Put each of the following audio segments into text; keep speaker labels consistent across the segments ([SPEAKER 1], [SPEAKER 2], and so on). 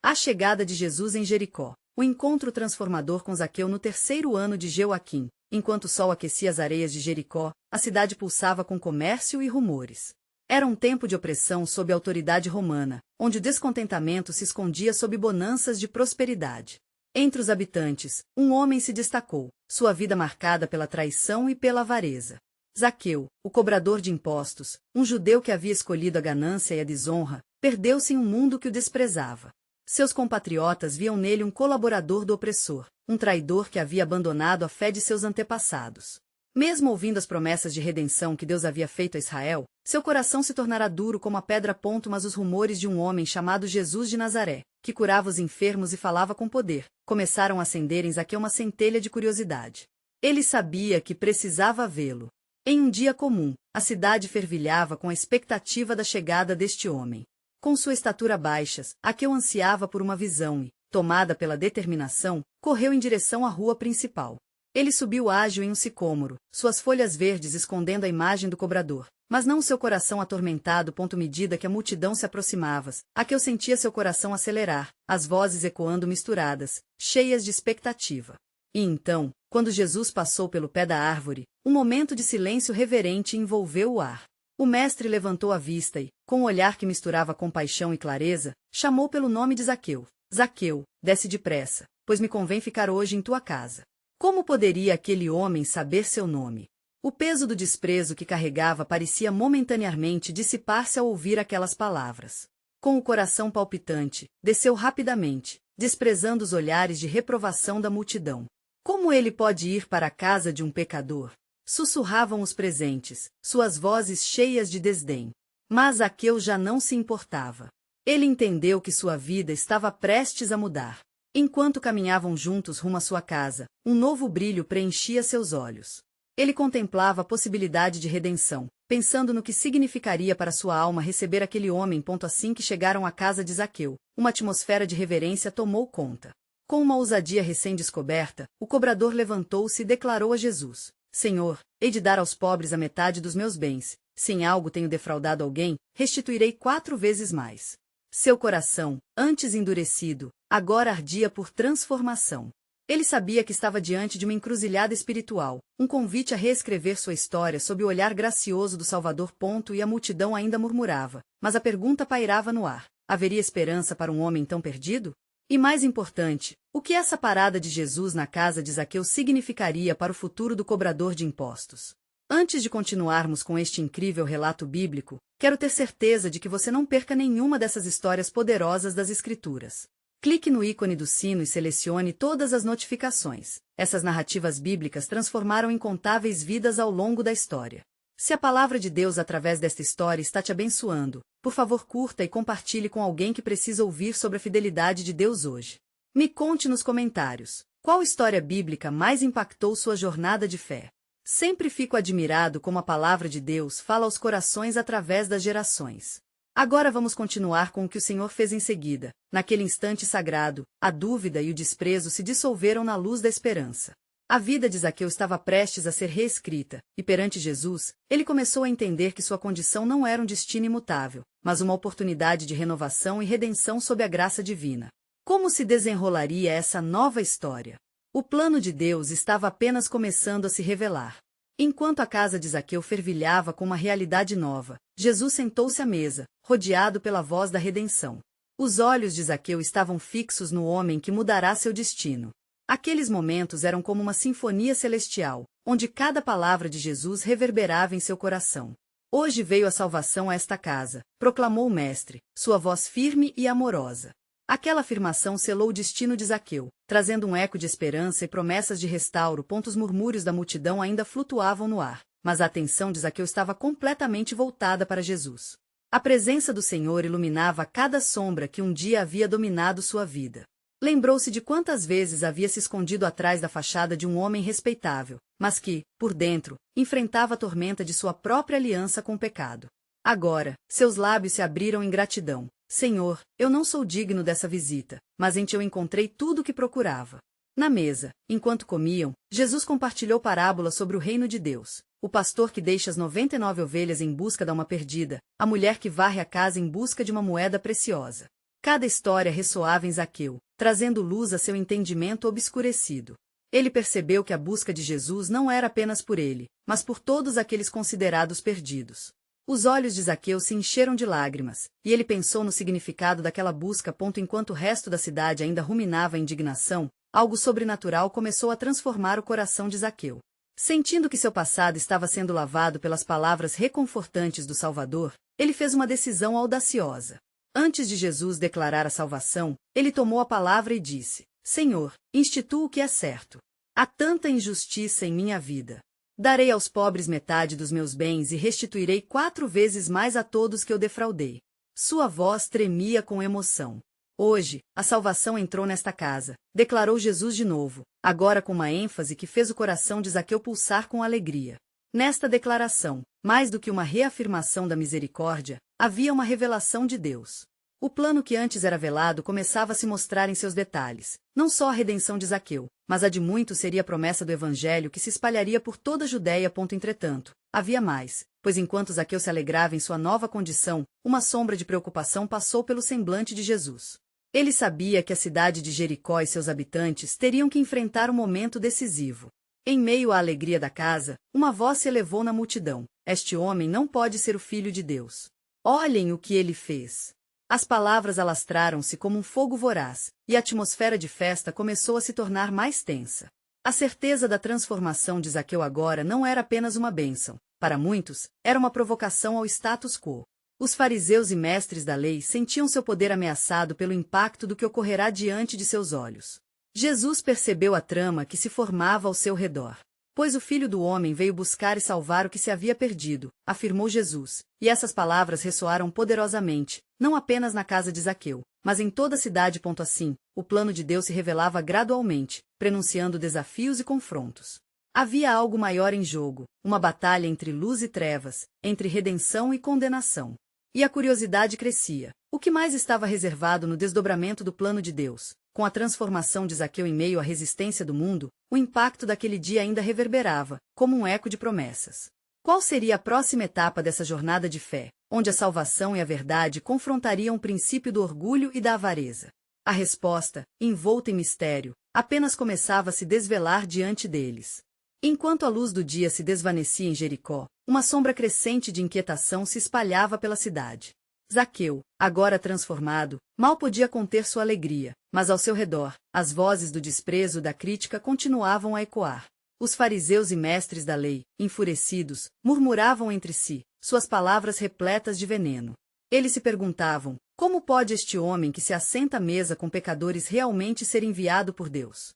[SPEAKER 1] A chegada de Jesus em Jericó. O encontro transformador com Zaqueu no 3º ano de Joaquim. Enquanto o sol aquecia as areias de Jericó, a cidade pulsava com comércio e rumores. Era um tempo de opressão sob a autoridade romana, onde o descontentamento se escondia sob bonanças de prosperidade. Entre os habitantes, um homem se destacou, sua vida marcada pela traição e pela avareza. Zaqueu, o cobrador de impostos, um judeu que havia escolhido a ganância e a desonra, perdeu-se em um mundo que o desprezava. Seus compatriotas viam nele um colaborador do opressor, um traidor que havia abandonado a fé de seus antepassados. Mesmo ouvindo as promessas de redenção que Deus havia feito a Israel, seu coração se tornara duro como a pedra. Mas os rumores de um homem chamado Jesus de Nazaré, que curava os enfermos e falava com poder, começaram a acender em Zaqueu uma centelha de curiosidade. Ele sabia que precisava vê-lo. Em um dia comum, a cidade fervilhava com a expectativa da chegada deste homem. Com sua estatura baixa, Zaqueu ansiava por uma visão e, tomada pela determinação, correu em direção à rua principal. Ele subiu ágil em um sicômoro, suas folhas verdes escondendo a imagem do cobrador, mas não seu coração atormentado. À medida que a multidão se aproximava, Zaqueu sentia seu coração acelerar, as vozes ecoando misturadas, cheias de expectativa. E então, quando Jesus passou pelo pé da árvore, um momento de silêncio reverente envolveu o ar. O mestre levantou a vista e, com um olhar que misturava compaixão e clareza, chamou pelo nome de Zaqueu. Zaqueu, desce depressa, pois me convém ficar hoje em tua casa. Como poderia aquele homem saber seu nome? O peso do desprezo que carregava parecia momentaneamente dissipar-se ao ouvir aquelas palavras. Com o coração palpitante, desceu rapidamente, desprezando os olhares de reprovação da multidão. Como ele pode ir para a casa de um pecador? Sussurravam os presentes, suas vozes cheias de desdém. Mas Zaqueu já não se importava. Ele entendeu que sua vida estava prestes a mudar. Enquanto caminhavam juntos rumo à sua casa, um novo brilho preenchia seus olhos. Ele contemplava a possibilidade de redenção, pensando no que significaria para sua alma receber aquele homem. Assim que chegaram à casa de Zaqueu, uma atmosfera de reverência tomou conta. Com uma ousadia recém-descoberta, o cobrador levantou-se e declarou a Jesus: Senhor, hei de dar aos pobres a metade dos meus bens. Se em algo tenho defraudado alguém, restituirei 4 vezes mais. Seu coração, antes endurecido, agora ardia por transformação. Ele sabia que estava diante de uma encruzilhada espiritual, um convite a reescrever sua história sob o olhar gracioso do Salvador. E a multidão ainda murmurava, mas a pergunta pairava no ar: haveria esperança para um homem tão perdido? E mais importante, o que essa parada de Jesus na casa de Zaqueu significaria para o futuro do cobrador de impostos? Antes de continuarmos com este incrível relato bíblico, quero ter certeza de que você não perca nenhuma dessas histórias poderosas das Escrituras. Clique no ícone do sino e selecione todas as notificações. Essas narrativas bíblicas transformaram incontáveis vidas ao longo da história. Se a palavra de Deus através desta história está te abençoando, por favor curta e compartilhe com alguém que precisa ouvir sobre a fidelidade de Deus hoje. Me conte nos comentários, qual história bíblica mais impactou sua jornada de fé? Sempre fico admirado como a palavra de Deus fala aos corações através das gerações. Agora vamos continuar com o que o Senhor fez em seguida. Naquele instante sagrado, a dúvida e o desprezo se dissolveram na luz da esperança. A vida de Zaqueu estava prestes a ser reescrita, e perante Jesus, ele começou a entender que sua condição não era um destino imutável, mas uma oportunidade de renovação e redenção sob a graça divina. Como se desenrolaria essa nova história? O plano de Deus estava apenas começando a se revelar. Enquanto a casa de Zaqueu fervilhava com uma realidade nova, Jesus sentou-se à mesa, rodeado pela voz da redenção. Os olhos de Zaqueu estavam fixos no homem que mudará seu destino. Aqueles momentos eram como uma sinfonia celestial, onde cada palavra de Jesus reverberava em seu coração. Hoje veio a salvação a esta casa, proclamou o mestre, sua voz firme e amorosa. Aquela afirmação selou o destino de Zaqueu, trazendo um eco de esperança e promessas de restauro. Os murmúrios da multidão ainda flutuavam no ar, mas a atenção de Zaqueu estava completamente voltada para Jesus. A presença do Senhor iluminava cada sombra que um dia havia dominado sua vida. Lembrou-se de quantas vezes havia se escondido atrás da fachada de um homem respeitável, mas que, por dentro, enfrentava a tormenta de sua própria aliança com o pecado. Agora, seus lábios se abriram em gratidão. Senhor, eu não sou digno dessa visita, mas em ti eu encontrei tudo o que procurava. Na mesa, enquanto comiam, Jesus compartilhou parábolas sobre o reino de Deus. O pastor que deixa as 99 ovelhas em busca da uma perdida, a mulher que varre a casa em busca de uma moeda preciosa. Cada história ressoava em Zaqueu, trazendo luz a seu entendimento obscurecido. Ele percebeu que a busca de Jesus não era apenas por ele, mas por todos aqueles considerados perdidos. Os olhos de Zaqueu se encheram de lágrimas, e ele pensou no significado daquela busca. Enquanto o resto da cidade ainda ruminava a indignação, algo sobrenatural começou a transformar o coração de Zaqueu. Sentindo que seu passado estava sendo lavado pelas palavras reconfortantes do Salvador, ele fez uma decisão audaciosa. Antes de Jesus declarar a salvação, ele tomou a palavra e disse: Senhor, instituo o que é certo. Há tanta injustiça em minha vida. Darei aos pobres metade dos meus bens e restituirei 4 vezes mais a todos que eu defraudei. Sua voz tremia com emoção. Hoje, a salvação entrou nesta casa, declarou Jesus de novo, agora com uma ênfase que fez o coração de Zaqueu pulsar com alegria. Nesta declaração, mais do que uma reafirmação da misericórdia, havia uma revelação de Deus. O plano que antes era velado começava a se mostrar em seus detalhes. Não só a redenção de Zaqueu, mas a de muitos seria a promessa do Evangelho que se espalharia por toda a Judéia. Entretanto, havia mais, pois enquanto Zaqueu se alegrava em sua nova condição, uma sombra de preocupação passou pelo semblante de Jesus. Ele sabia que a cidade de Jericó e seus habitantes teriam que enfrentar um momento decisivo. Em meio à alegria da casa, uma voz se elevou na multidão: Este homem não pode ser o Filho de Deus. Olhem o que ele fez. As palavras alastraram-se como um fogo voraz, e a atmosfera de festa começou a se tornar mais tensa. A certeza da transformação de Zaqueu agora não era apenas uma bênção. Para muitos, era uma provocação ao status quo. Os fariseus e mestres da lei sentiam seu poder ameaçado pelo impacto do que ocorrerá diante de seus olhos. Jesus percebeu a trama que se formava ao seu redor. Pois o Filho do Homem veio buscar e salvar o que se havia perdido, afirmou Jesus, e essas palavras ressoaram poderosamente, não apenas na casa de Zaqueu, mas em toda a cidade. Assim, o plano de Deus se revelava gradualmente, prenunciando desafios e confrontos. Havia algo maior em jogo, uma batalha entre luz e trevas, entre redenção e condenação. E a curiosidade crescia. O que mais estava reservado no desdobramento do plano de Deus? Com a transformação de Zaqueu em meio à resistência do mundo, o impacto daquele dia ainda reverberava, como um eco de promessas. Qual seria a próxima etapa dessa jornada de fé, onde a salvação e a verdade confrontariam o princípio do orgulho e da avareza? A resposta, envolta em mistério, apenas começava a se desvelar diante deles. Enquanto a luz do dia se desvanecia em Jericó, uma sombra crescente de inquietação se espalhava pela cidade. Zaqueu, agora transformado, mal podia conter sua alegria, mas ao seu redor, as vozes do desprezo e da crítica continuavam a ecoar. Os fariseus e mestres da lei, enfurecidos, murmuravam entre si, suas palavras repletas de veneno. Eles se perguntavam: como pode este homem que se assenta à mesa com pecadores realmente ser enviado por Deus?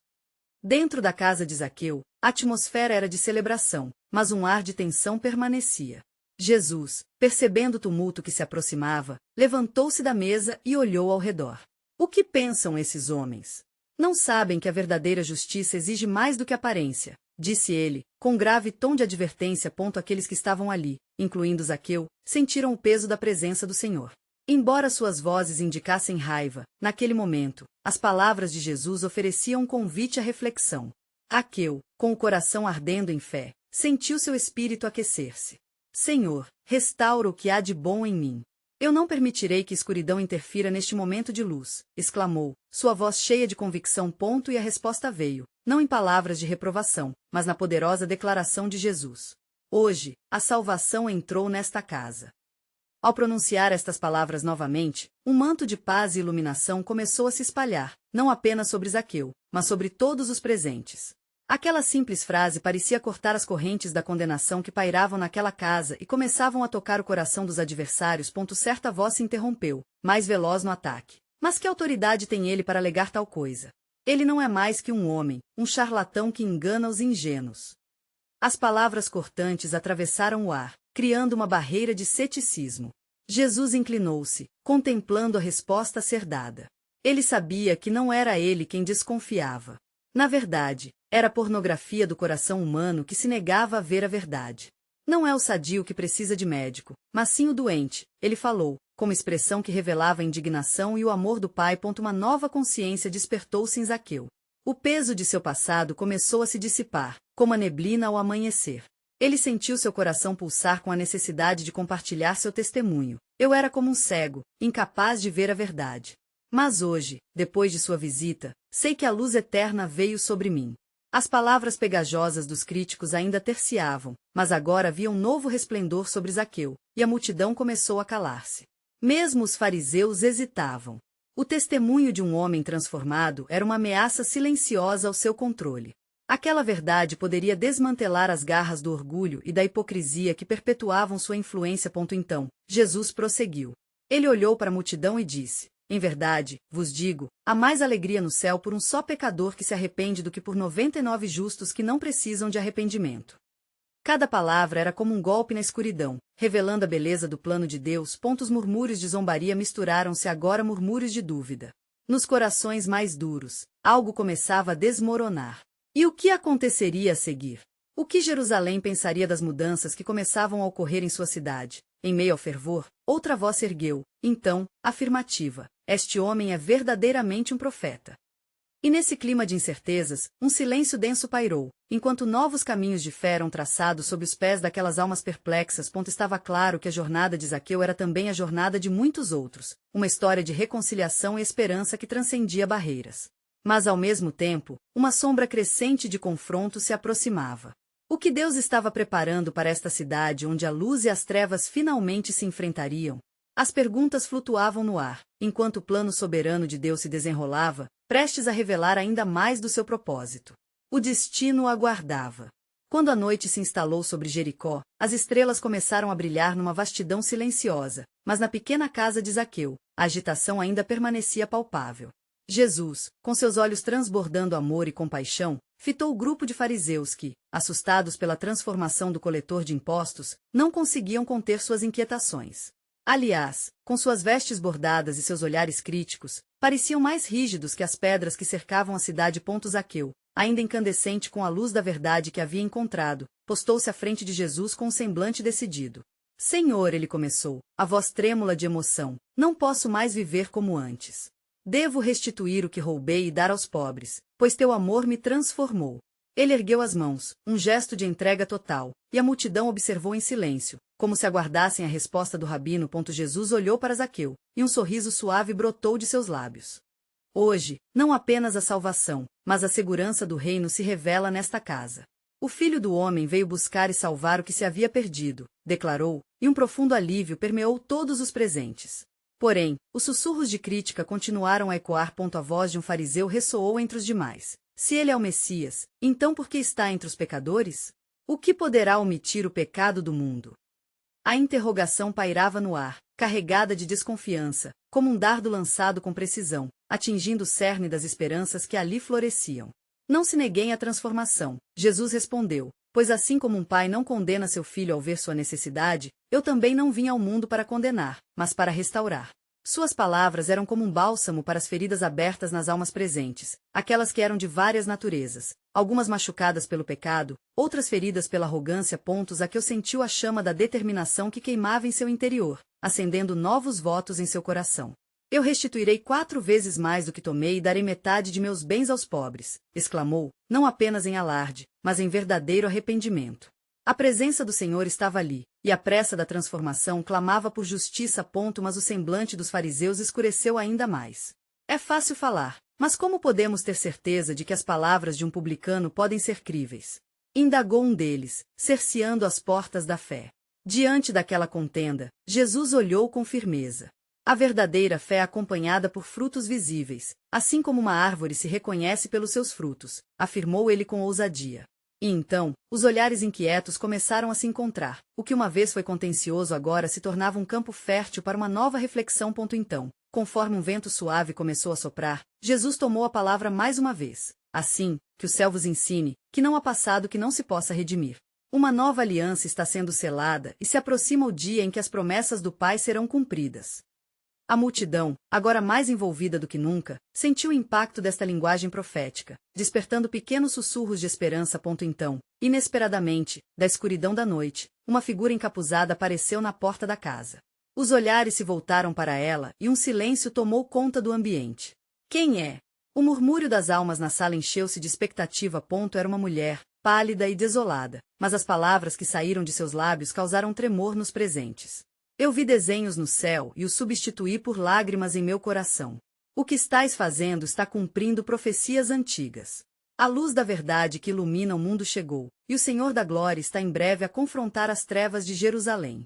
[SPEAKER 1] Dentro da casa de Zaqueu, a atmosfera era de celebração, mas um ar de tensão permanecia. Jesus, percebendo o tumulto que se aproximava, levantou-se da mesa e olhou ao redor. O que pensam esses homens? Não sabem que a verdadeira justiça exige mais do que aparência, disse ele, com grave tom de advertência. Aqueles que estavam ali, incluindo Zaqueu, sentiram o peso da presença do Senhor. Embora suas vozes indicassem raiva, naquele momento, as palavras de Jesus ofereciam um convite à reflexão. Zaqueu, com o coração ardendo em fé, sentiu seu espírito aquecer-se. Senhor, restaura o que há de bom em mim. Eu não permitirei que escuridão interfira neste momento de luz, exclamou, sua voz cheia de convicção. E a resposta veio, não em palavras de reprovação, mas na poderosa declaração de Jesus. Hoje, a salvação entrou nesta casa. Ao pronunciar estas palavras novamente, um manto de paz e iluminação começou a se espalhar, não apenas sobre Zaqueu, mas sobre todos os presentes. Aquela simples frase parecia cortar as correntes da condenação que pairavam naquela casa e começavam a tocar o coração dos adversários. Certa voz se interrompeu, mais veloz no ataque. Mas que autoridade tem ele para alegar tal coisa? Ele não é mais que um homem, um charlatão que engana os ingênuos. As palavras cortantes atravessaram o ar, criando uma barreira de ceticismo. Jesus inclinou-se, contemplando a resposta a ser dada. Ele sabia que não era ele quem desconfiava. Na verdade, era a pornografia do coração humano que se negava a ver a verdade. Não é o sadio que precisa de médico, mas sim o doente, ele falou, com uma expressão que revelava a indignação e o amor do Pai. Uma nova consciência despertou-se em Zaqueu. O peso de seu passado começou a se dissipar, como a neblina ao amanhecer. Ele sentiu seu coração pulsar com a necessidade de compartilhar seu testemunho. Eu era como um cego, incapaz de ver a verdade. Mas hoje, depois de sua visita, sei que a luz eterna veio sobre mim. As palavras pegajosas dos críticos ainda terciavam, mas agora havia um novo resplendor sobre Zaqueu, e a multidão começou a calar-se. Mesmo os fariseus hesitavam. O testemunho de um homem transformado era uma ameaça silenciosa ao seu controle. Aquela verdade poderia desmantelar as garras do orgulho e da hipocrisia que perpetuavam sua influência. Então, Jesus prosseguiu. Ele olhou para a multidão e disse: em verdade, vos digo, há mais alegria no céu por um só pecador que se arrepende do que por 99 justos que não precisam de arrependimento. Cada palavra era como um golpe na escuridão, revelando a beleza do plano de Deus. Os murmúrios de zombaria misturaram-se agora a murmúrios de dúvida. Nos corações mais duros, algo começava a desmoronar. E o que aconteceria a seguir? O que Jerusalém pensaria das mudanças que começavam a ocorrer em sua cidade? Em meio ao fervor, outra voz se ergueu, então, afirmativa: este homem é verdadeiramente um profeta. E nesse clima de incertezas, um silêncio denso pairou, enquanto novos caminhos de fé eram traçados sob os pés daquelas almas perplexas. Estava claro que a jornada de Zaqueu era também a jornada de muitos outros, uma história de reconciliação e esperança que transcendia barreiras. Mas ao mesmo tempo, uma sombra crescente de confronto se aproximava. O que Deus estava preparando para esta cidade onde a luz e as trevas finalmente se enfrentariam? As perguntas flutuavam no ar, enquanto o plano soberano de Deus se desenrolava, prestes a revelar ainda mais do seu propósito. O destino o aguardava. Quando a noite se instalou sobre Jericó, as estrelas começaram a brilhar numa vastidão silenciosa, mas na pequena casa de Zaqueu, a agitação ainda permanecia palpável. Jesus, com seus olhos transbordando amor e compaixão, fitou o grupo de fariseus que, assustados pela transformação do coletor de impostos, não conseguiam conter suas inquietações. Aliás, com suas vestes bordadas e seus olhares críticos, pareciam mais rígidos que as pedras que cercavam a cidade. Zaqueu, ainda incandescente com a luz da verdade que havia encontrado, postou-se à frente de Jesus com um semblante decidido. Senhor, ele começou, a voz trêmula de emoção, não posso mais viver como antes. Devo restituir o que roubei e dar aos pobres, pois teu amor me transformou. Ele ergueu as mãos, um gesto de entrega total, e a multidão observou em silêncio, como se aguardassem a resposta do rabino. Jesus olhou para Zaqueu, e um sorriso suave brotou de seus lábios. Hoje, não apenas a salvação, mas a segurança do reino se revela nesta casa. O Filho do Homem veio buscar e salvar o que se havia perdido, declarou, e um profundo alívio permeou todos os presentes. Porém, os sussurros de crítica continuaram a ecoar. A voz de um fariseu ressoou entre os demais. Se ele é o Messias, então por que está entre os pecadores? O que poderá omitir o pecado do mundo? A interrogação pairava no ar, carregada de desconfiança, como um dardo lançado com precisão, atingindo o cerne das esperanças que ali floresciam. Não se neguem à transformação, Jesus respondeu, pois assim como um pai não condena seu filho ao ver sua necessidade, eu também não vim ao mundo para condenar, mas para restaurar. Suas palavras eram como um bálsamo para as feridas abertas nas almas presentes, aquelas que eram de várias naturezas, algumas machucadas pelo pecado, outras feridas pela arrogância. Zaqueu sentiu a chama da determinação que queimava em seu interior, acendendo novos votos em seu coração. Eu restituirei 4 vezes mais do que tomei e darei metade de meus bens aos pobres, exclamou, não apenas em alarde, mas em verdadeiro arrependimento. A presença do Senhor estava ali, e a pressa da transformação clamava por justiça. Mas o semblante dos fariseus escureceu ainda mais. É fácil falar, mas como podemos ter certeza de que as palavras de um publicano podem ser críveis? Indagou um deles, cerceando as portas da fé. Diante daquela contenda, Jesus olhou com firmeza. A verdadeira fé é acompanhada por frutos visíveis, assim como uma árvore se reconhece pelos seus frutos, afirmou ele com ousadia. E então, os olhares inquietos começaram a se encontrar. O que uma vez foi contencioso agora se tornava um campo fértil para uma nova reflexão. Então, conforme um vento suave começou a soprar, Jesus tomou a palavra mais uma vez. Assim, que o céu vos ensine, que não há passado que não se possa redimir. Uma nova aliança está sendo selada e se aproxima o dia em que as promessas do Pai serão cumpridas. A multidão, agora mais envolvida do que nunca, sentiu o impacto desta linguagem profética, despertando pequenos sussurros de esperança. Então, inesperadamente, da escuridão da noite, uma figura encapuzada apareceu na porta da casa. Os olhares se voltaram para ela e um silêncio tomou conta do ambiente. Quem é? O murmúrio das almas na sala encheu-se de expectativa. Era uma mulher, pálida e desolada, mas as palavras que saíram de seus lábios causaram tremor nos presentes. Eu vi desenhos no céu e os substituí por lágrimas em meu coração. O que estais fazendo está cumprindo profecias antigas. A luz da verdade que ilumina o mundo chegou, e o Senhor da Glória está em breve a confrontar as trevas de Jerusalém.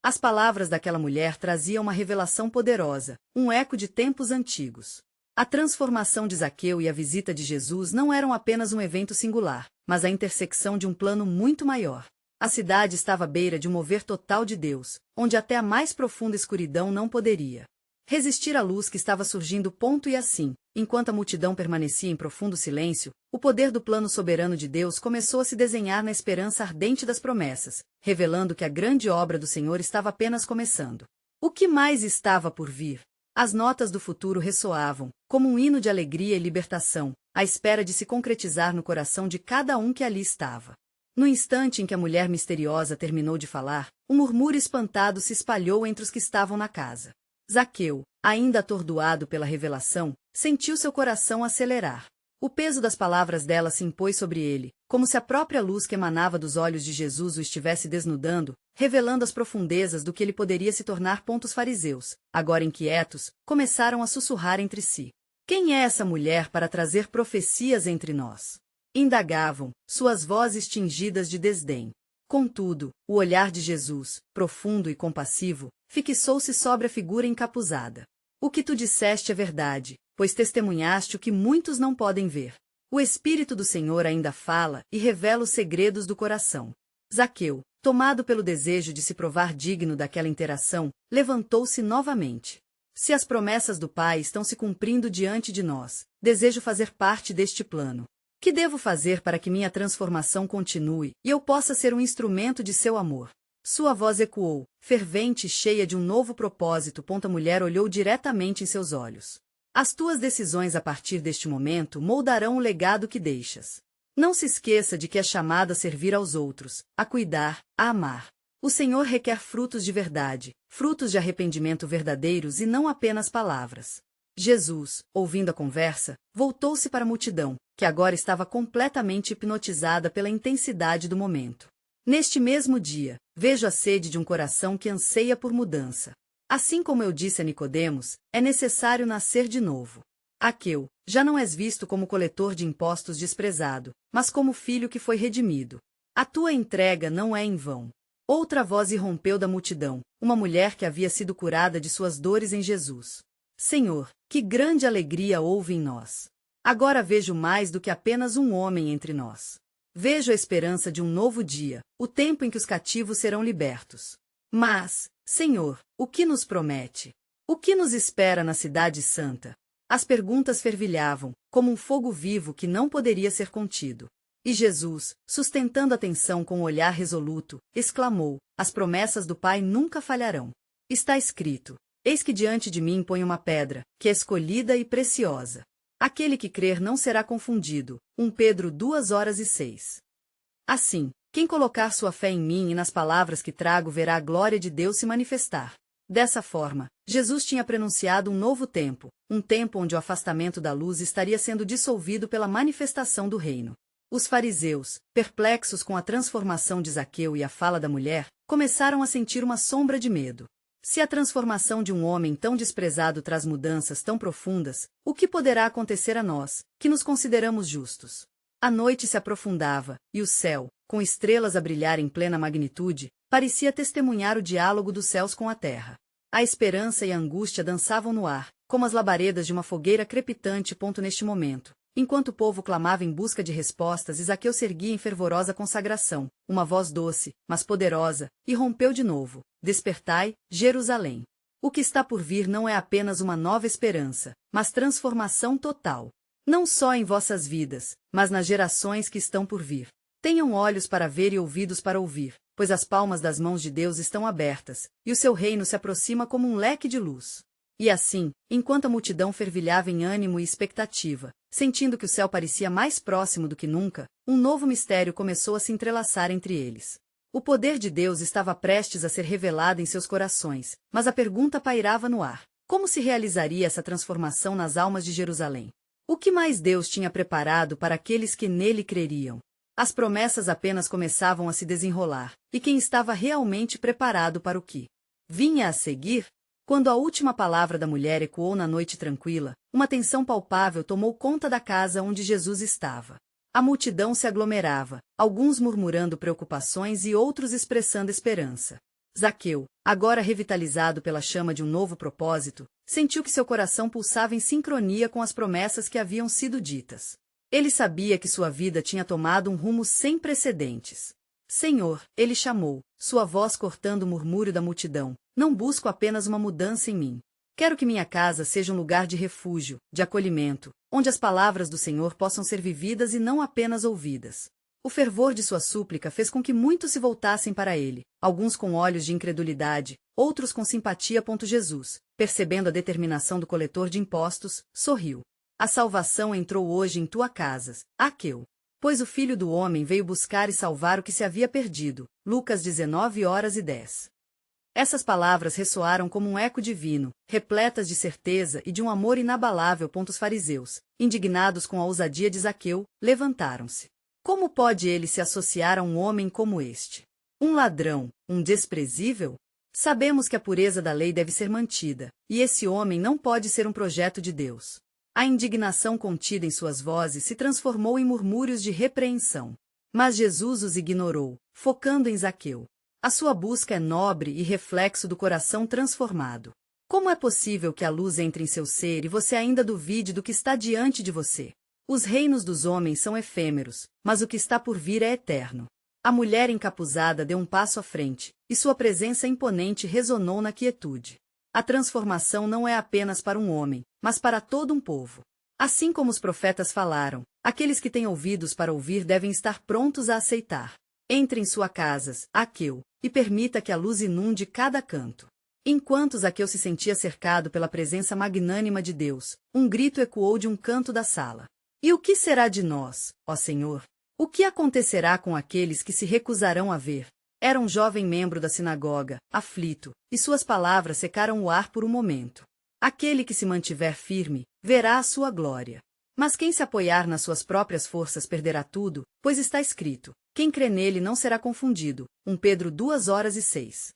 [SPEAKER 1] As palavras daquela mulher traziam uma revelação poderosa, um eco de tempos antigos. A transformação de Zaqueu e a visita de Jesus não eram apenas um evento singular, mas a intersecção de um plano muito maior. A cidade estava à beira de um mover total de Deus, onde até a mais profunda escuridão não poderia resistir à luz que estava surgindo. E assim, enquanto a multidão permanecia em profundo silêncio, o poder do plano soberano de Deus começou a se desenhar na esperança ardente das promessas, revelando que a grande obra do Senhor estava apenas começando. O que mais estava por vir? As notas do futuro ressoavam, como um hino de alegria e libertação, à espera de se concretizar no coração de cada um que ali estava. No instante em que a mulher misteriosa terminou de falar, um murmúrio espantado se espalhou entre os que estavam na casa. Zaqueu, ainda atordoado pela revelação, sentiu seu coração acelerar. O peso das palavras dela se impôs sobre ele, como se a própria luz que emanava dos olhos de Jesus o estivesse desnudando, revelando as profundezas do que ele poderia se tornar. Os fariseus, agora inquietos, começaram a sussurrar entre si. Quem é essa mulher para trazer profecias entre nós? Indagavam, suas vozes tingidas de desdém. Contudo, o olhar de Jesus, profundo e compassivo, fixou-se sobre a figura encapuzada. O que tu disseste é verdade, pois testemunhaste o que muitos não podem ver. O Espírito do Senhor ainda fala e revela os segredos do coração. Zaqueu, tomado pelo desejo de se provar digno daquela interação, levantou-se novamente. Se as promessas do Pai estão se cumprindo diante de nós, desejo fazer parte deste plano. Que devo fazer para que minha transformação continue e eu possa ser um instrumento de seu amor? Sua voz ecoou, fervente e cheia de um novo propósito. A mulher olhou diretamente em seus olhos. As tuas decisões a partir deste momento moldarão o legado que deixas. Não se esqueça de que é chamada a servir aos outros, a cuidar, a amar. O Senhor requer frutos de verdade, frutos de arrependimento verdadeiros e não apenas palavras. Jesus, ouvindo a conversa, voltou-se para a multidão, que agora estava completamente hipnotizada pela intensidade do momento. Neste mesmo dia, vejo a sede de um coração que anseia por mudança. Assim como eu disse a Nicodemos, é necessário nascer de novo. Zaqueu, já não és visto como coletor de impostos desprezado, mas como filho que foi redimido. A tua entrega não é em vão. Outra voz irrompeu da multidão, uma mulher que havia sido curada de suas dores em Jesus. Senhor, que grande alegria houve em nós. Agora vejo mais do que apenas um homem entre nós. Vejo a esperança de um novo dia, o tempo em que os cativos serão libertos. Mas, Senhor, o que nos promete? O que nos espera na Cidade Santa? As perguntas fervilhavam, como um fogo vivo que não poderia ser contido. E Jesus, sustentando a atenção com um olhar resoluto, exclamou: as promessas do Pai nunca falharão. Está escrito: eis que diante de mim põe uma pedra, que é escolhida e preciosa. Aquele que crer não será confundido. 1 Pedro 2:6. Assim, quem colocar sua fé em mim e nas palavras que trago verá a glória de Deus se manifestar. Dessa forma, Jesus tinha prenunciado um novo tempo, um tempo onde o afastamento da luz estaria sendo dissolvido pela manifestação do reino. Os fariseus, perplexos com a transformação de Zaqueu e a fala da mulher, começaram a sentir uma sombra de medo. Se a transformação de um homem tão desprezado traz mudanças tão profundas, o que poderá acontecer a nós, que nos consideramos justos? A noite se aprofundava, e o céu, com estrelas a brilhar em plena magnitude, parecia testemunhar o diálogo dos céus com a terra. A esperança e a angústia dançavam no ar, como as labaredas de uma fogueira crepitante. Neste momento, enquanto o povo clamava em busca de respostas, Zaqueu se erguia em fervorosa consagração. Uma voz doce, mas poderosa, irrompeu de novo: despertai, Jerusalém. O que está por vir não é apenas uma nova esperança, mas transformação total. Não só em vossas vidas, mas nas gerações que estão por vir. Tenham olhos para ver e ouvidos para ouvir, pois as palmas das mãos de Deus estão abertas, e o seu reino se aproxima como um leque de luz. E assim, enquanto a multidão fervilhava em ânimo e expectativa, sentindo que o céu parecia mais próximo do que nunca, um novo mistério começou a se entrelaçar entre eles. O poder de Deus estava prestes a ser revelado em seus corações, mas a pergunta pairava no ar: como se realizaria essa transformação nas almas de Jerusalém? O que mais Deus tinha preparado para aqueles que nele creriam? As promessas apenas começavam a se desenrolar, e quem estava realmente preparado para o que vinha a seguir? Quando a última palavra da mulher ecoou na noite tranquila, uma tensão palpável tomou conta da casa onde Jesus estava. A multidão se aglomerava, alguns murmurando preocupações e outros expressando esperança. Zaqueu, agora revitalizado pela chama de um novo propósito, sentiu que seu coração pulsava em sincronia com as promessas que haviam sido ditas. Ele sabia que sua vida tinha tomado um rumo sem precedentes. Senhor, ele chamou, sua voz cortando o murmúrio da multidão, não busco apenas uma mudança em mim. Quero que minha casa seja um lugar de refúgio, de acolhimento, onde as palavras do Senhor possam ser vividas e não apenas ouvidas. O fervor de sua súplica fez com que muitos se voltassem para ele, alguns com olhos de incredulidade, outros com simpatia. Jesus, percebendo a determinação do coletor de impostos, sorriu. A salvação entrou hoje em tua casa, Zaqueu. Pois o Filho do Homem veio buscar e salvar o que se havia perdido. Lucas 19:10. Essas palavras ressoaram como um eco divino, repletas de certeza e de um amor inabalável. Os fariseus, indignados com a ousadia de Zaqueu, levantaram-se. Como pode ele se associar a um homem como este? Um ladrão, um desprezível? Sabemos que a pureza da lei deve ser mantida, e esse homem não pode ser um projeto de Deus. A indignação contida em suas vozes se transformou em murmúrios de repreensão. Mas Jesus os ignorou, focando em Zaqueu. A sua busca é nobre e reflexo do coração transformado. Como é possível que a luz entre em seu ser e você ainda duvide do que está diante de você? Os reinos dos homens são efêmeros, mas o que está por vir é eterno. A mulher encapuzada deu um passo à frente, e sua presença imponente ressonou na quietude. A transformação não é apenas para um homem, mas para todo um povo. Assim como os profetas falaram, aqueles que têm ouvidos para ouvir devem estar prontos a aceitar. Entre em sua casa, Zaqueu, e permita que a luz inunde cada canto. Enquanto Zaqueu se sentia cercado pela presença magnânima de Deus, um grito ecoou de um canto da sala. E o que será de nós, ó Senhor? O que acontecerá com aqueles que se recusarão a ver? Era um jovem membro da sinagoga, aflito, e suas palavras secaram o ar por um momento. Aquele que se mantiver firme, verá a sua glória. Mas quem se apoiar nas suas próprias forças perderá tudo, pois está escrito, quem crê nele não será confundido. 1 Pedro 2:6.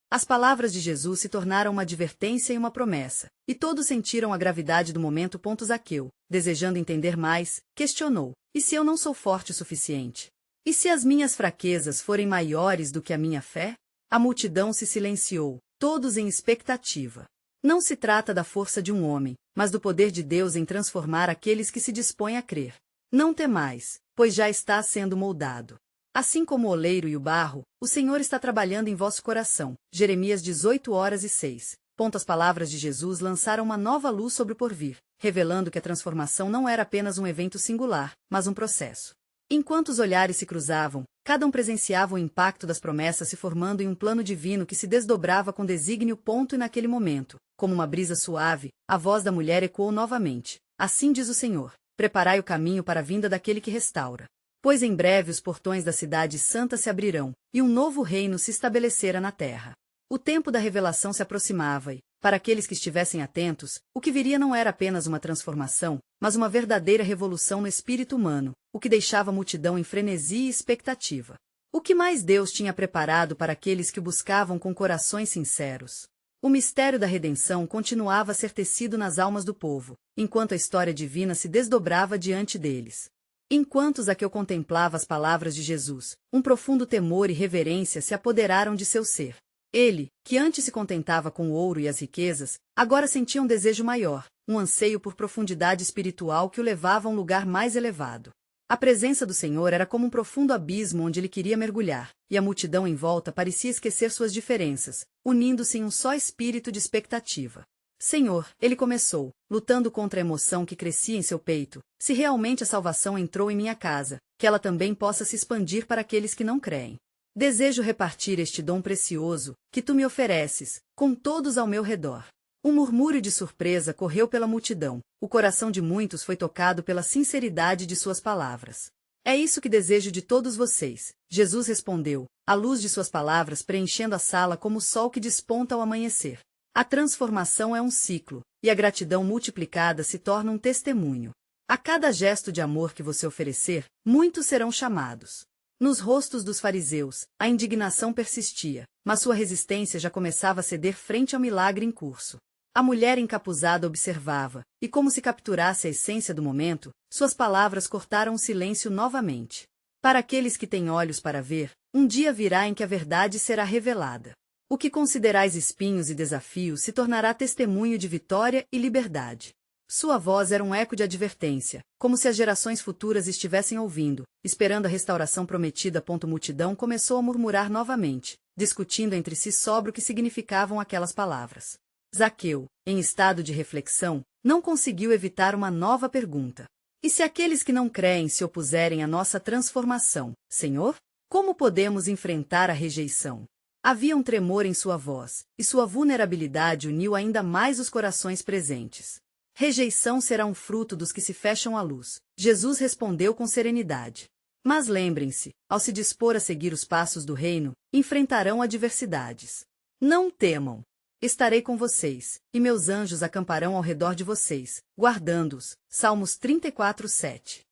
[SPEAKER 1] As palavras de Jesus se tornaram uma advertência e uma promessa, e todos sentiram a gravidade do momento. Zaqueu, desejando entender mais, questionou, e se eu não sou forte o suficiente? E se as minhas fraquezas forem maiores do que a minha fé? A multidão se silenciou, todos em expectativa. Não se trata da força de um homem, mas do poder de Deus em transformar aqueles que se dispõem a crer. Não temais, pois já está sendo moldado. Assim como o oleiro e o barro, o Senhor está trabalhando em vosso coração. Jeremias 18:6. As palavras de Jesus lançaram uma nova luz sobre o porvir, revelando que a transformação não era apenas um evento singular, mas um processo. Enquanto os olhares se cruzavam, cada um presenciava o impacto das promessas se formando em um plano divino que se desdobrava com desígnio. E naquele momento, como uma brisa suave, a voz da mulher ecoou novamente. Assim diz o Senhor, preparai o caminho para a vinda daquele que restaura. Pois em breve os portões da cidade santa se abrirão, e um novo reino se estabelecerá na terra. O tempo da revelação se aproximava e, para aqueles que estivessem atentos, o que viria não era apenas uma transformação, mas uma verdadeira revolução no espírito humano, o que deixava a multidão em frenesi e expectativa. O que mais Deus tinha preparado para aqueles que o buscavam com corações sinceros? O mistério da redenção continuava a ser tecido nas almas do povo, enquanto a história divina se desdobrava diante deles. Enquanto Zaqueu contemplava as palavras de Jesus, um profundo temor e reverência se apoderaram de seu ser. Ele, que antes se contentava com o ouro e as riquezas, agora sentia um desejo maior, um anseio por profundidade espiritual que o levava a um lugar mais elevado. A presença do Senhor era como um profundo abismo onde ele queria mergulhar, e a multidão em volta parecia esquecer suas diferenças, unindo-se em um só espírito de expectativa. Senhor, ele começou, lutando contra a emoção que crescia em seu peito, se realmente a salvação entrou em minha casa, que ela também possa se expandir para aqueles que não creem. Desejo repartir este dom precioso, que tu me ofereces, com todos ao meu redor. Um murmúrio de surpresa correu pela multidão, o coração de muitos foi tocado pela sinceridade de suas palavras. É isso que desejo de todos vocês, Jesus respondeu, a luz de suas palavras preenchendo a sala como o sol que desponta ao amanhecer. A transformação é um ciclo, e a gratidão multiplicada se torna um testemunho. A cada gesto de amor que você oferecer, muitos serão chamados. Nos rostos dos fariseus, a indignação persistia, mas sua resistência já começava a ceder frente ao milagre em curso. A mulher encapuzada observava, e como se capturasse a essência do momento, suas palavras cortaram o silêncio novamente. Para aqueles que têm olhos para ver, um dia virá em que a verdade será revelada. O que considerais espinhos e desafios se tornará testemunho de vitória e liberdade. Sua voz era um eco de advertência, como se as gerações futuras estivessem ouvindo, esperando a restauração prometida. Multidão começou a murmurar novamente, discutindo entre si sobre o que significavam aquelas palavras. Zaqueu, em estado de reflexão, não conseguiu evitar uma nova pergunta. E se aqueles que não creem se opuserem à nossa transformação, Senhor? Como podemos enfrentar a rejeição? Havia um tremor em sua voz, e sua vulnerabilidade uniu ainda mais os corações presentes. Rejeição será um fruto dos que se fecham à luz. Jesus respondeu com serenidade. Mas lembrem-se, ao se dispor a seguir os passos do reino, enfrentarão adversidades. Não temam. Estarei com vocês, e meus anjos acamparão ao redor de vocês, guardando-os. Salmos 34:7.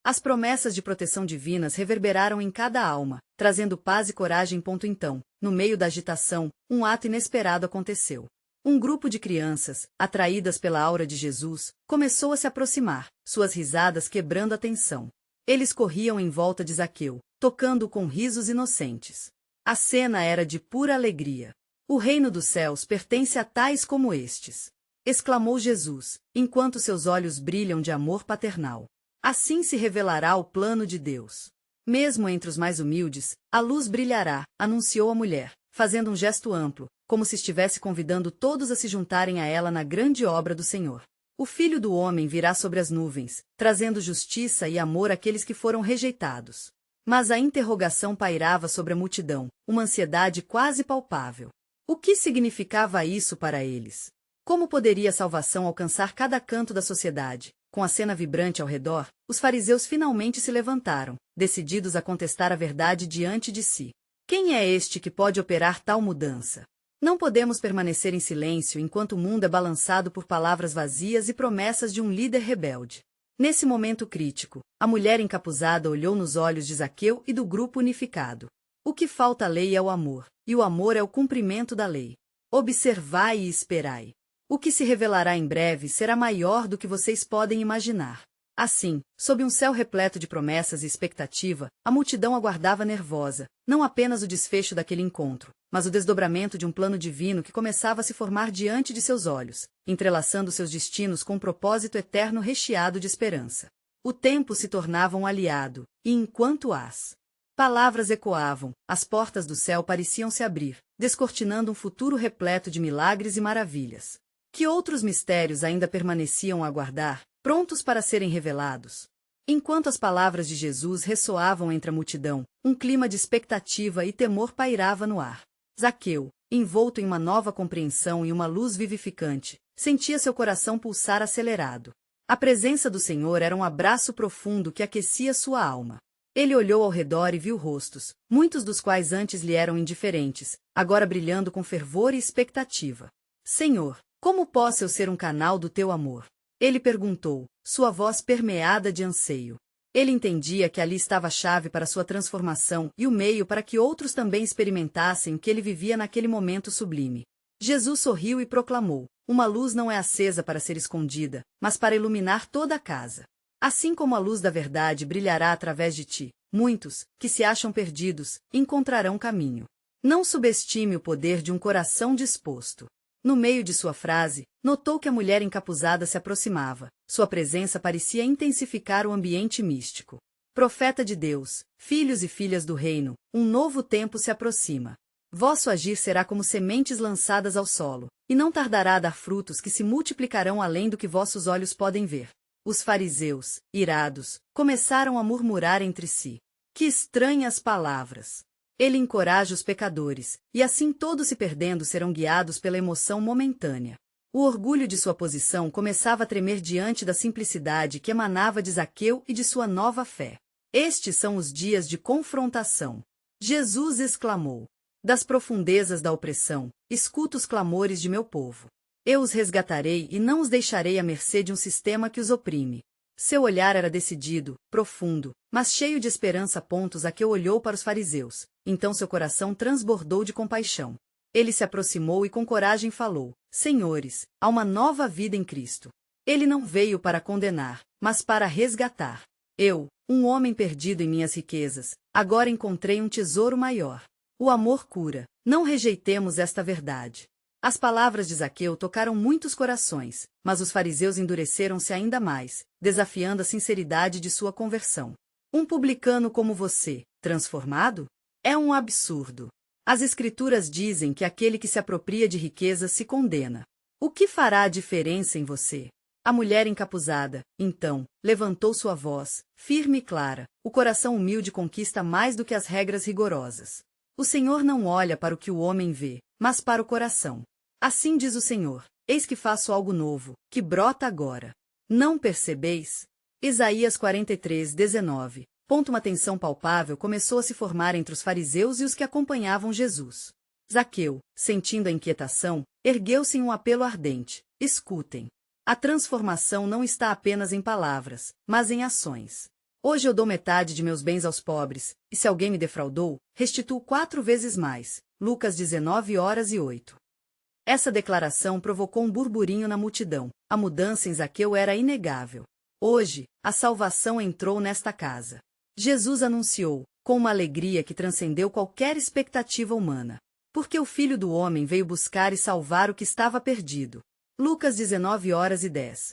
[SPEAKER 1] As promessas de proteção divinas reverberaram em cada alma, trazendo paz e coragem. Então, no meio da agitação, um ato inesperado aconteceu. Um grupo de crianças, atraídas pela aura de Jesus, começou a se aproximar, suas risadas quebrando a tensão. Eles corriam em volta de Zaqueu, tocando-o com risos inocentes. A cena era de pura alegria. O reino dos céus pertence a tais como estes, exclamou Jesus, enquanto seus olhos brilham de amor paternal. Assim se revelará o plano de Deus. Mesmo entre os mais humildes, a luz brilhará, anunciou a mulher, fazendo um gesto amplo, como se estivesse convidando todos a se juntarem a ela na grande obra do Senhor. O Filho do Homem virá sobre as nuvens, trazendo justiça e amor àqueles que foram rejeitados. Mas a interrogação pairava sobre a multidão, uma ansiedade quase palpável. O que significava isso para eles? Como poderia a salvação alcançar cada canto da sociedade? Com a cena vibrante ao redor, os fariseus finalmente se levantaram, decididos a contestar a verdade diante de si. Quem é este que pode operar tal mudança? Não podemos permanecer em silêncio enquanto o mundo é balançado por palavras vazias e promessas de um líder rebelde. Nesse momento crítico, a mulher encapuzada olhou nos olhos de Zaqueu e do grupo unificado. O que falta à lei é o amor, e o amor é o cumprimento da lei. Observai e esperai. O que se revelará em breve será maior do que vocês podem imaginar. Assim, sob um céu repleto de promessas e expectativa, a multidão aguardava nervosa, não apenas o desfecho daquele encontro, mas o desdobramento de um plano divino que começava a se formar diante de seus olhos, entrelaçando seus destinos com um propósito eterno recheado de esperança. O tempo se tornava um aliado, e enquanto as palavras ecoavam, as portas do céu pareciam se abrir, descortinando um futuro repleto de milagres e maravilhas. Que outros mistérios ainda permaneciam a aguardar, prontos para serem revelados? Enquanto as palavras de Jesus ressoavam entre a multidão, um clima de expectativa e temor pairava no ar. Zaqueu, envolto em uma nova compreensão e uma luz vivificante, sentia seu coração pulsar acelerado. A presença do Senhor era um abraço profundo que aquecia sua alma. Ele olhou ao redor e viu rostos, muitos dos quais antes lhe eram indiferentes, agora brilhando com fervor e expectativa. Senhor, como posso eu ser um canal do teu amor? Ele perguntou, sua voz permeada de anseio. Ele entendia que ali estava a chave para sua transformação e o meio para que outros também experimentassem o que ele vivia naquele momento sublime. Jesus sorriu e proclamou, uma luz não é acesa para ser escondida, mas para iluminar toda a casa. Assim como a luz da verdade brilhará através de ti, muitos, que se acham perdidos, encontrarão caminho. Não subestime o poder de um coração disposto. No meio de sua frase, notou que a mulher encapuzada se aproximava. Sua presença parecia intensificar o ambiente místico. Profeta de Deus, filhos e filhas do reino, um novo tempo se aproxima. Vosso agir será como sementes lançadas ao solo, e não tardará a dar frutos que se multiplicarão além do que vossos olhos podem ver. Os fariseus, irados, começaram a murmurar entre si. Que estranhas palavras! Ele encoraja os pecadores, e assim todos se perdendo serão guiados pela emoção momentânea. O orgulho de sua posição começava a tremer diante da simplicidade que emanava de Zaqueu e de sua nova fé. Estes são os dias de confrontação. Jesus exclamou: das profundezas da opressão, escuta os clamores de meu povo. Eu os resgatarei e não os deixarei à mercê de um sistema que os oprime. Seu olhar era decidido, profundo, mas cheio de esperança. Zaqueu olhou para os fariseus, então seu coração transbordou de compaixão. Ele se aproximou e com coragem falou: Senhores, há uma nova vida em Cristo. Ele não veio para condenar, mas para resgatar. Eu, um homem perdido em minhas riquezas, agora encontrei um tesouro maior. O amor cura. Não rejeitemos esta verdade. As palavras de Zaqueu tocaram muitos corações, mas os fariseus endureceram-se ainda mais, desafiando a sinceridade de sua conversão. Um publicano como você, transformado? É um absurdo. As Escrituras dizem que aquele que se apropria de riquezas se condena. O que fará a diferença em você? A mulher encapuzada, então, levantou sua voz, firme e clara. O coração humilde conquista mais do que as regras rigorosas. O Senhor não olha para o que o homem vê, mas para o coração. Assim diz o Senhor: eis que faço algo novo, que brota agora. Não percebeis? Isaías 43:19. Uma tensão palpável começou a se formar entre os fariseus e os que acompanhavam Jesus. Zaqueu, sentindo a inquietação, ergueu-se em um apelo ardente: escutem. A transformação não está apenas em palavras, mas em ações. Hoje eu dou metade de meus bens aos pobres, e se alguém me defraudou, restituo 4 vezes mais. Lucas 19:08. Essa declaração provocou um burburinho na multidão. A mudança em Zaqueu era inegável. Hoje, a salvação entrou nesta casa. Jesus anunciou, com uma alegria que transcendeu qualquer expectativa humana. Porque o Filho do Homem veio buscar e salvar o que estava perdido. Lucas 19:10.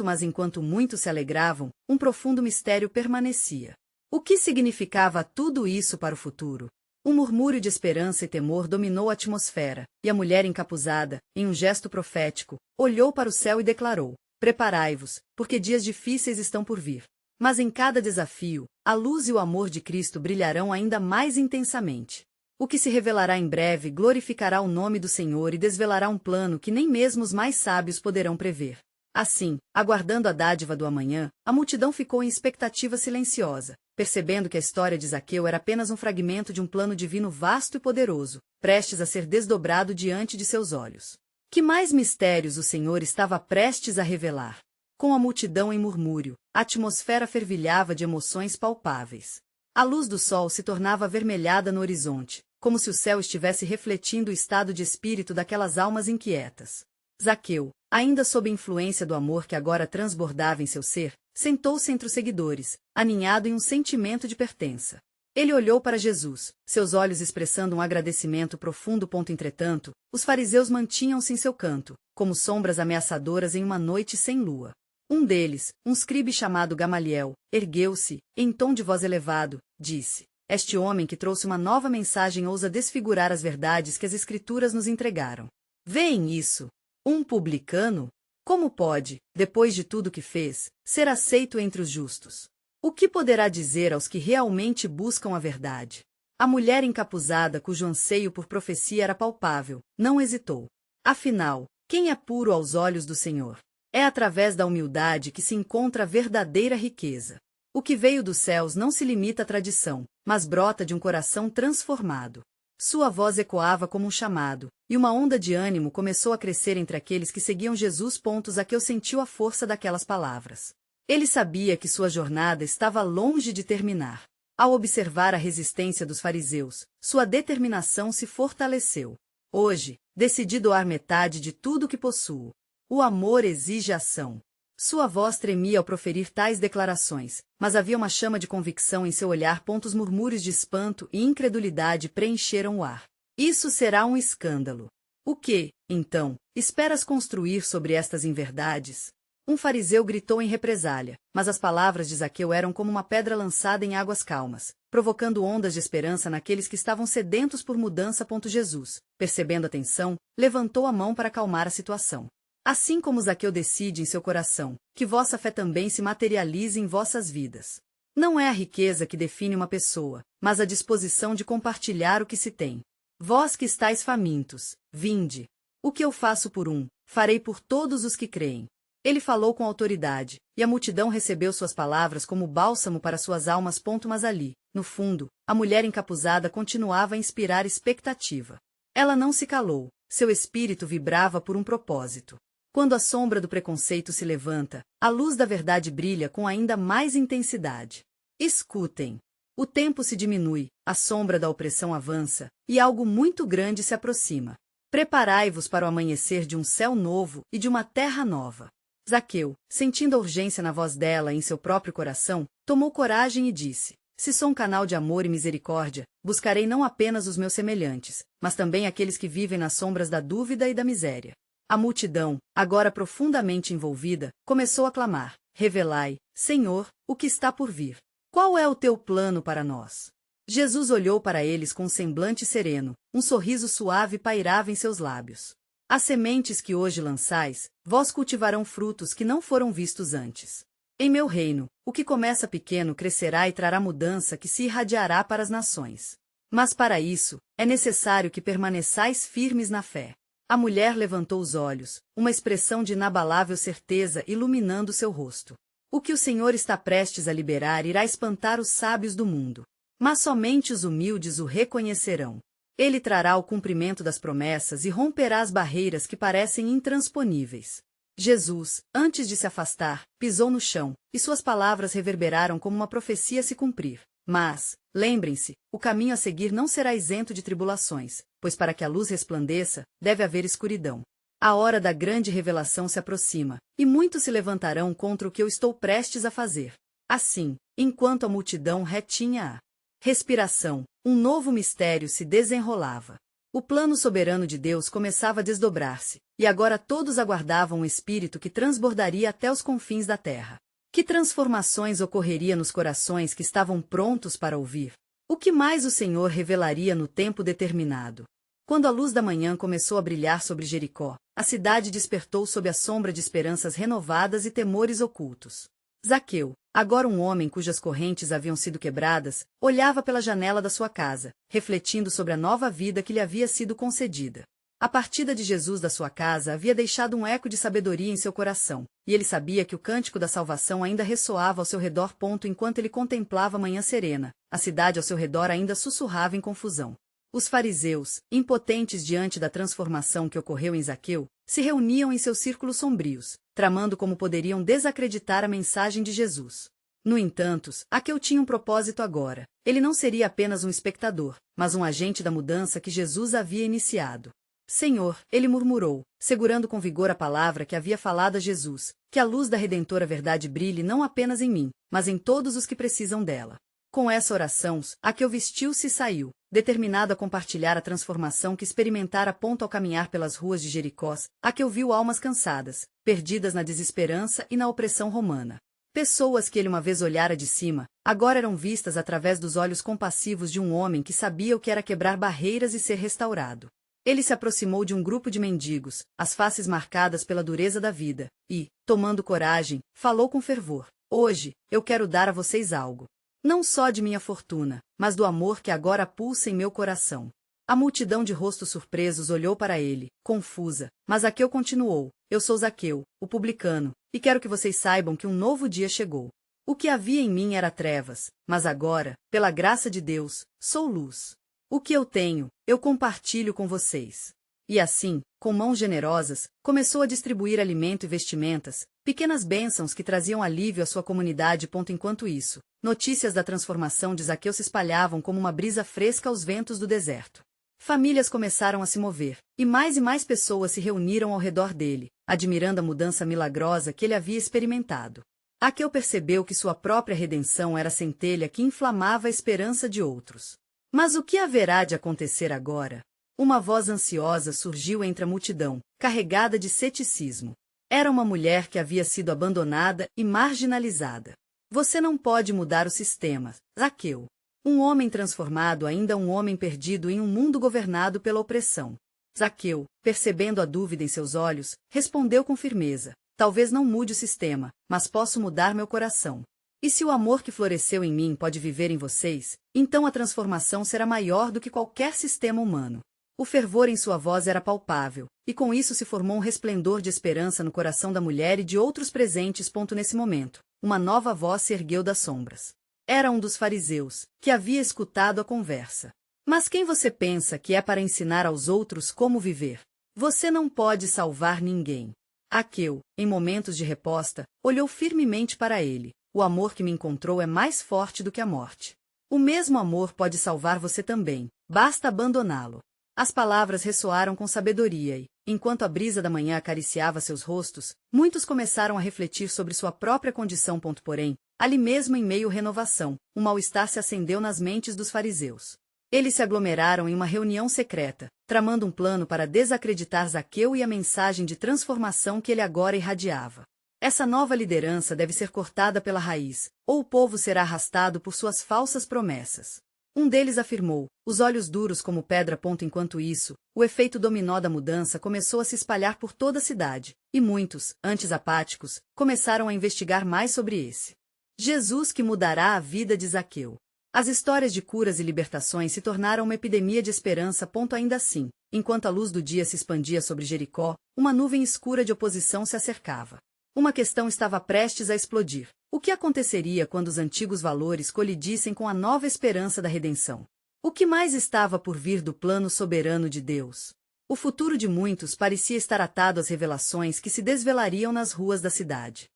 [SPEAKER 1] Mas enquanto muitos se alegravam, um profundo mistério permanecia. O que significava tudo isso para o futuro? Um murmúrio de esperança e temor dominou a atmosfera, e a mulher encapuzada, em um gesto profético, olhou para o céu e declarou: preparai-vos, porque dias difíceis estão por vir. Mas em cada desafio, a luz e o amor de Cristo brilharão ainda mais intensamente. O que se revelará em breve glorificará o nome do Senhor e desvelará um plano que nem mesmo os mais sábios poderão prever. Assim, aguardando a dádiva do amanhã, a multidão ficou em expectativa silenciosa, percebendo que a história de Zaqueu era apenas um fragmento de um plano divino vasto e poderoso, prestes a ser desdobrado diante de seus olhos. Que mais mistérios o Senhor estava prestes a revelar? Com a multidão em murmúrio, a atmosfera fervilhava de emoções palpáveis. A luz do sol se tornava avermelhada no horizonte, como se o céu estivesse refletindo o estado de espírito daquelas almas inquietas. Zaqueu, ainda sob a influência do amor que agora transbordava em seu ser, sentou-se entre os seguidores, aninhado em um sentimento de pertença. Ele olhou para Jesus, seus olhos expressando um agradecimento profundo. Entretanto, os fariseus mantinham-se em seu canto, como sombras ameaçadoras em uma noite sem lua. Um deles, um escribe chamado Gamaliel, ergueu-se, em tom de voz elevado, disse: este homem que trouxe uma nova mensagem ousa desfigurar as verdades que as Escrituras nos entregaram. Veem isso? Um publicano? Como pode, depois de tudo que fez, ser aceito entre os justos? O que poderá dizer aos que realmente buscam a verdade? A mulher encapuzada, cujo anseio por profecia era palpável, não hesitou. Afinal, quem é puro aos olhos do Senhor? É através da humildade que se encontra a verdadeira riqueza. O que veio dos céus não se limita à tradição, mas brota de um coração transformado. Sua voz ecoava como um chamado, e uma onda de ânimo começou a crescer entre aqueles que seguiam Jesus. Zaqueu sentiu a força daquelas palavras. Ele sabia que sua jornada estava longe de terminar. Ao observar a resistência dos fariseus, sua determinação se fortaleceu. Hoje, decidi doar metade de tudo que possuo. O amor exige ação. Sua voz tremia ao proferir tais declarações, mas havia uma chama de convicção em seu olhar. Os murmúrios de espanto e incredulidade preencheram o ar. Isso será um escândalo. O que, então, esperas construir sobre estas inverdades? Um fariseu gritou em represália, mas as palavras de Zaqueu eram como uma pedra lançada em águas calmas, provocando ondas de esperança naqueles que estavam sedentos por mudança. Jesus, percebendo a tensão, levantou a mão para acalmar a situação. Assim como Zaqueu decide em seu coração, que vossa fé também se materialize em vossas vidas. Não é a riqueza que define uma pessoa, mas a disposição de compartilhar o que se tem. Vós que estáis famintos, vinde. O que eu faço por um, farei por todos os que creem. Ele falou com autoridade, e a multidão recebeu suas palavras como bálsamo para suas almas. Mas ali, no fundo, a mulher encapuzada continuava a inspirar expectativa. Ela não se calou, seu espírito vibrava por um propósito. Quando a sombra do preconceito se levanta, a luz da verdade brilha com ainda mais intensidade. Escutem. O tempo se diminui, a sombra da opressão avança, e algo muito grande se aproxima. Preparai-vos para o amanhecer de um céu novo e de uma terra nova. Zaqueu, sentindo a urgência na voz dela e em seu próprio coração, tomou coragem e disse: se sou um canal de amor e misericórdia, buscarei não apenas os meus semelhantes, mas também aqueles que vivem nas sombras da dúvida e da miséria. A multidão, agora profundamente envolvida, começou a clamar: revelai, Senhor, o que está por vir. Qual é o teu plano para nós? Jesus olhou para eles com um semblante sereno, um sorriso suave pairava em seus lábios. As sementes que hoje lançais, vós cultivarão frutos que não foram vistos antes. Em meu reino, o que começa pequeno crescerá e trará mudança que se irradiará para as nações. Mas para isso, é necessário que permaneçais firmes na fé. A mulher levantou os olhos, uma expressão de inabalável certeza iluminando seu rosto. O que o Senhor está prestes a liberar irá espantar os sábios do mundo. Mas somente os humildes o reconhecerão. Ele trará o cumprimento das promessas e romperá as barreiras que parecem intransponíveis. Jesus, antes de se afastar, pisou no chão, e suas palavras reverberaram como uma profecia a se cumprir. Mas, lembrem-se, o caminho a seguir não será isento de tribulações, pois para que a luz resplandeça, deve haver escuridão. A hora da grande revelação se aproxima, e muitos se levantarão contra o que eu estou prestes a fazer. Assim, enquanto a multidão retinha a respiração, um novo mistério se desenrolava. O plano soberano de Deus começava a desdobrar-se, e agora todos aguardavam um espírito que transbordaria até os confins da terra. Que transformações ocorreria nos corações que estavam prontos para ouvir? O que mais o Senhor revelaria no tempo determinado? Quando a luz da manhã começou a brilhar sobre Jericó, a cidade despertou sob a sombra de esperanças renovadas e temores ocultos. Zaqueu, agora um homem cujas correntes haviam sido quebradas, olhava pela janela da sua casa, refletindo sobre a nova vida que lhe havia sido concedida. A partida de Jesus da sua casa havia deixado um eco de sabedoria em seu coração, e ele sabia que o cântico da salvação ainda ressoava ao seu redor. Enquanto ele contemplava a manhã serena, a cidade ao seu redor ainda sussurrava em confusão. Os fariseus, impotentes diante da transformação que ocorreu em Zaqueu, se reuniam em seus círculos sombrios, tramando como poderiam desacreditar a mensagem de Jesus. No entanto, Zaqueu tinha um propósito agora. Ele não seria apenas um espectador, mas um agente da mudança que Jesus havia iniciado. Senhor, ele murmurou, segurando com vigor a palavra que havia falado a Jesus, que a luz da redentora verdade brilhe não apenas em mim, mas em todos os que precisam dela. Com essa oração, Zaqueu vestiu-se e saiu, determinado a compartilhar a transformação que experimentara ao caminhar pelas ruas de Jericó. Zaqueu viu almas cansadas, perdidas na desesperança e na opressão romana. Pessoas que ele uma vez olhara de cima, agora eram vistas através dos olhos compassivos de um homem que sabia o que era quebrar barreiras e ser restaurado. Ele se aproximou de um grupo de mendigos, as faces marcadas pela dureza da vida, e, tomando coragem, falou com fervor: hoje, eu quero dar a vocês algo. Não só de minha fortuna, mas do amor que agora pulsa em meu coração. A multidão de rostos surpresos olhou para ele, confusa, mas Zaqueu continuou: eu sou Zaqueu, o publicano, e quero que vocês saibam que um novo dia chegou. O que havia em mim era trevas, mas agora, pela graça de Deus, sou luz. O que eu tenho, eu compartilho com vocês. E assim, com mãos generosas, começou a distribuir alimento e vestimentas, pequenas bênçãos que traziam alívio à sua comunidade. Enquanto isso, notícias da transformação de Zaqueu se espalhavam como uma brisa fresca aos ventos do deserto. Famílias começaram a se mover, e mais pessoas se reuniram ao redor dele, admirando a mudança milagrosa que ele havia experimentado. Zaqueu percebeu que sua própria redenção era a centelha que inflamava a esperança de outros. Mas o que haverá de acontecer agora? Uma voz ansiosa surgiu entre a multidão, carregada de ceticismo. Era uma mulher que havia sido abandonada e marginalizada. Você não pode mudar o sistema, Zaqueu. Um homem transformado ainda é um homem perdido em um mundo governado pela opressão. Zaqueu, percebendo a dúvida em seus olhos, respondeu com firmeza: talvez não mude o sistema, mas posso mudar meu coração. E se o amor que floresceu em mim pode viver em vocês, então a transformação será maior do que qualquer sistema humano. O fervor em sua voz era palpável, e com isso se formou um resplendor de esperança no coração da mulher e de outros presentes. Nesse momento, uma nova voz se ergueu das sombras. Era um dos fariseus, que havia escutado a conversa. Mas quem você pensa que é para ensinar aos outros como viver? Você não pode salvar ninguém. Aqueu, em momentos de resposta, olhou firmemente para ele. O amor que me encontrou é mais forte do que a morte. O mesmo amor pode salvar você também, basta abandoná-lo. As palavras ressoaram com sabedoria e, enquanto a brisa da manhã acariciava seus rostos, muitos começaram a refletir sobre sua própria condição. Porém, ali mesmo em meio à renovação, um mal-estar se acendeu nas mentes dos fariseus. Eles se aglomeraram em uma reunião secreta, tramando um plano para desacreditar Zaqueu e a mensagem de transformação que ele agora irradiava. Essa nova liderança deve ser cortada pela raiz, ou o povo será arrastado por suas falsas promessas. Um deles afirmou, os olhos duros como pedra. Enquanto isso, o efeito dominó da mudança começou a se espalhar por toda a cidade, e muitos, antes apáticos, começaram a investigar mais sobre esse Jesus que mudará a vida de Zaqueu. As histórias de curas e libertações se tornaram uma epidemia de esperança. Ainda assim, enquanto a luz do dia se expandia sobre Jericó, uma nuvem escura de oposição se acercava. Uma questão estava prestes a explodir. O que aconteceria quando os antigos valores colidissem com a nova esperança da redenção? O que mais estava por vir do plano soberano de Deus? O futuro de muitos parecia estar atado às revelações que se desvelariam nas ruas da cidade.